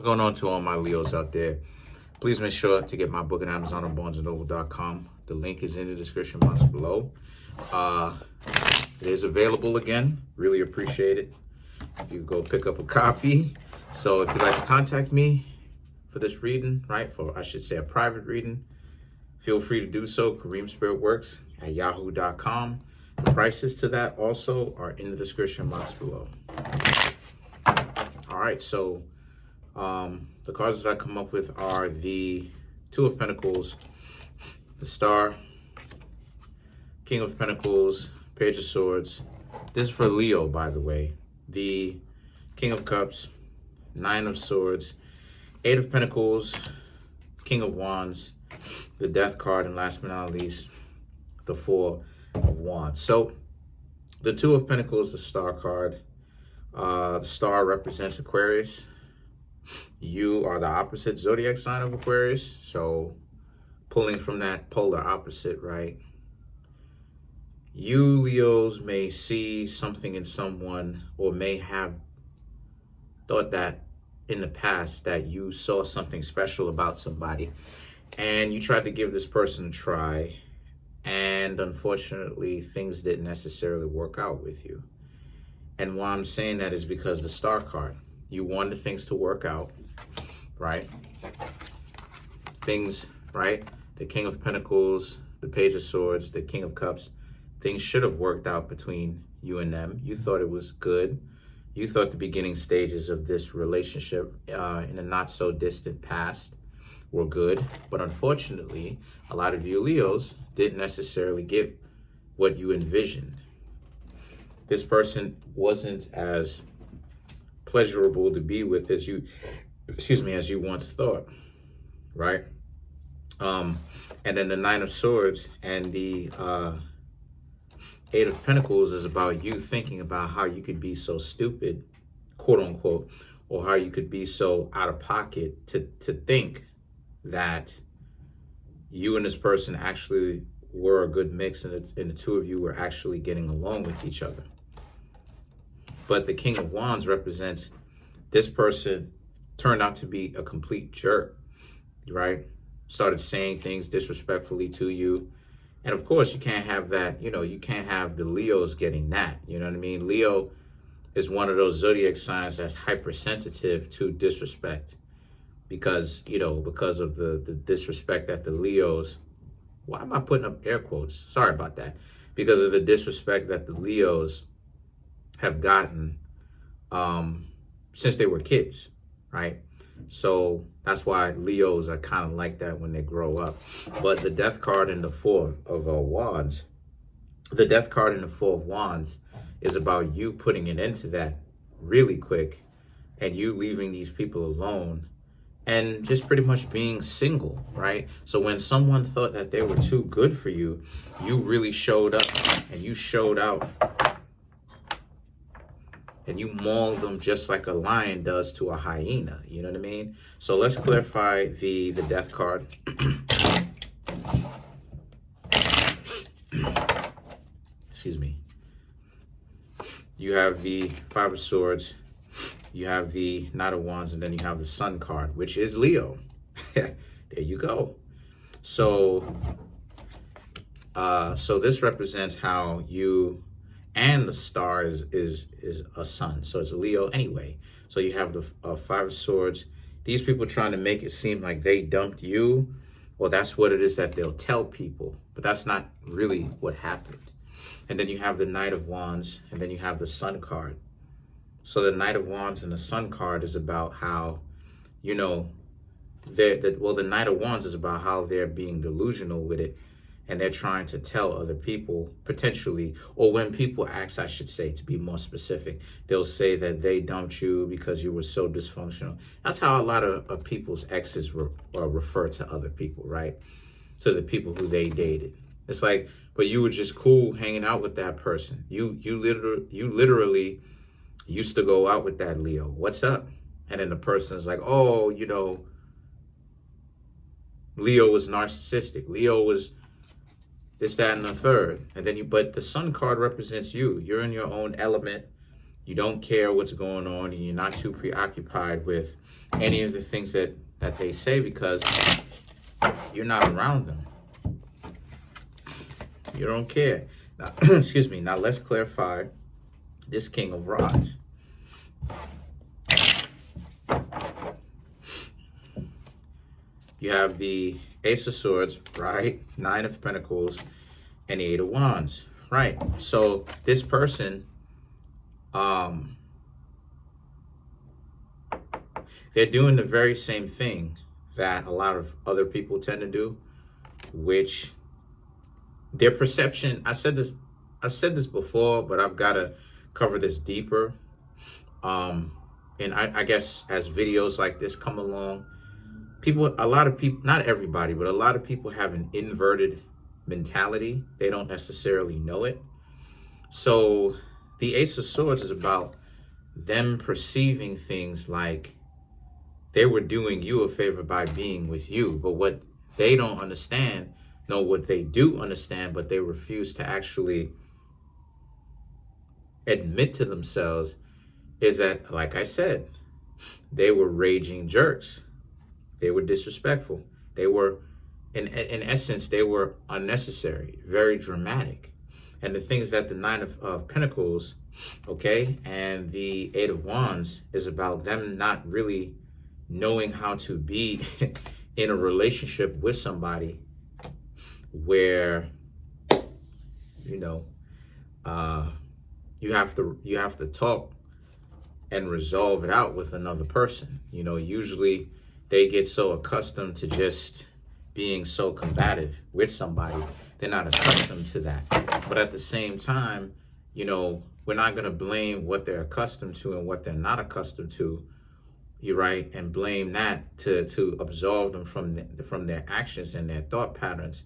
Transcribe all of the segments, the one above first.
going on to all my Leos out there? Please make sure to get my book at Amazon or BarnesandNoble.com. The link is in the description box below. It is available again. Really appreciate it if you go pick up a copy. So if you'd like to contact me for this reading, right, I should say a private reading, feel free to do so. Kareemspiritworks at yahoo.com. The prices to that also are in the description box below. All right, so the cards that I come up with are the Two of Pentacles, the Star, King of Pentacles, Page of Swords. This is for Leo, by the way. The King of Cups, Nine of Swords, Eight of Pentacles, King of Wands, the Death card, and last but not least, the Four of Wands. So the Two of Pentacles, the Star card. The Star represents Aquarius. You are the opposite zodiac sign of Aquarius. So pulling from that polar opposite, right? You Leos may see something in someone, or may have thought that in the past that you saw something special about somebody, and you tried to give this person a try, and unfortunately things didn't necessarily work out with you. And why I'm saying that is because the Star card, you wanted things to work out, right? Things, right? The King of Pentacles, the Page of Swords, the King of Cups, things should have worked out between you and them. You thought it was good. You thought the beginning stages of this relationship in a not so distant past were good. But unfortunately, a lot of you Leos didn't necessarily get what you envisioned. This person wasn't as pleasurable to be with as you, as you once thought, right? And then the Nine of Swords and the Eight of Pentacles is about you thinking about how you could be so stupid, quote unquote, or how you could be so out of pocket to think that you and this person actually were a good mix, and the two of you were actually getting along with each other. But the King of Wands represents this person turned out to be a complete jerk, right? Started saying things disrespectfully to you. And of course, you can't have that, you can't have the Leos getting that, you know what I mean? Leo is one of those zodiac signs that's hypersensitive to disrespect because, because of the disrespect that the Leos, why am I putting up air quotes? Sorry about that. Because of the disrespect that the Leos have gotten since they were kids, right? So that's why Leos are kind of like that when they grow up. But the Death card and the Four of Wands, the Death card and the Four of Wands is about you putting an end to that really quick, and you leaving these people alone and just pretty much being single, right? So when someone thought that they were too good for you, you really showed up and you showed out. And you mauled them just like a lion does to a hyena. You know what I mean? So let's clarify the Death card. Excuse me. You have the Five of Swords. You have the Knight of Wands, and then you have the Sun card, which is Leo. There you go. So, so this represents how you, and the Star is a sun, so it's a Leo anyway. So you have the Five of Swords. These people trying to make it seem like they dumped you. Well, that's what it is that they'll tell people, but that's not really what happened. And then you have the Knight of Wands, and then you have the Sun card. So the Knight of Wands and the Sun card is about how, the Knight of Wands is about how they're being delusional with it. And they're trying to tell other people, potentially, or when people ask, I should say, to be more specific, they'll say that they dumped you because you were so dysfunctional. That's how a lot of people's exes refer to other people, right? To the people who they dated. It's like, but you were just cool hanging out with that person. You literally used to go out with that Leo. What's up? And then the person's like, oh, Leo was narcissistic. Leo was this, that, and the third. And then but the Sun card represents you. You're in your own element. You don't care what's going on, and you're not too preoccupied with any of the things that they say because you're not around them. You don't care. Now, excuse me. Now let's clarify this King of Rods. You have the Ace of Swords, right? Nine of Pentacles, and the Eight of Wands, right? So this person, they're doing the very same thing that a lot of other people tend to do, which their perception, I've said this before, but I've got to cover this deeper. And I guess as videos like this come along, a lot of people, not everybody, but a lot of people have an inverted mentality. They don't necessarily know it. So the Ace of Swords is about them perceiving things like they were doing you a favor by being with you. But what they don't understand, no, what they do understand, but they refuse to actually admit to themselves is that, like I said, they were raging jerks. They were disrespectful. They were, in essence, they were unnecessary, very dramatic. And the things that the Nine of Pentacles, okay, and the Eight of Wands is about them not really knowing how to be in a relationship with somebody where, you know, you have to talk and resolve it out with another person. You know, usually they get so accustomed to just being so combative with somebody, they're not accustomed to that. But at the same time, you know, we're not going to blame what they're accustomed to and what they're not accustomed to, you're right, and blame that to absolve them from their actions and their thought patterns.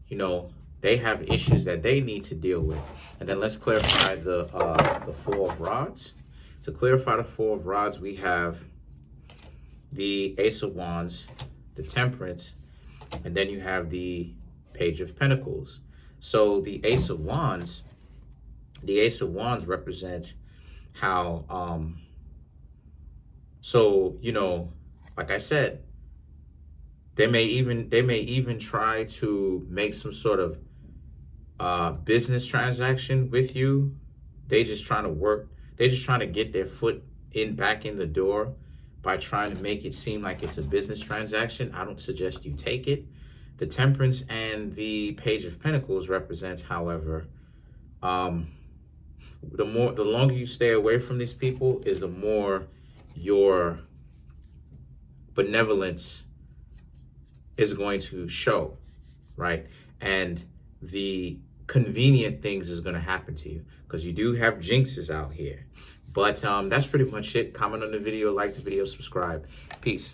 You know, they have issues that they need to deal with. And then let's clarify the Four of Rods. To clarify the Four of Rods, we have the Ace of Wands, the Temperance, and then you have the Page of Pentacles. So the Ace of Wands represents how, so, you know, like I said, they may even try to make some sort of business transaction with you. They just trying to work. They're just trying to get their foot back in the door by trying to make it seem like it's a business transaction. I don't suggest you take it. The Temperance and the Page of Pentacles represents, however, the longer you stay away from these people is the more your benevolence is going to show, right? And the convenient things is going to happen to you because you do have jinxes out here. But that's pretty much it. Comment on the video, like the video, subscribe. Peace.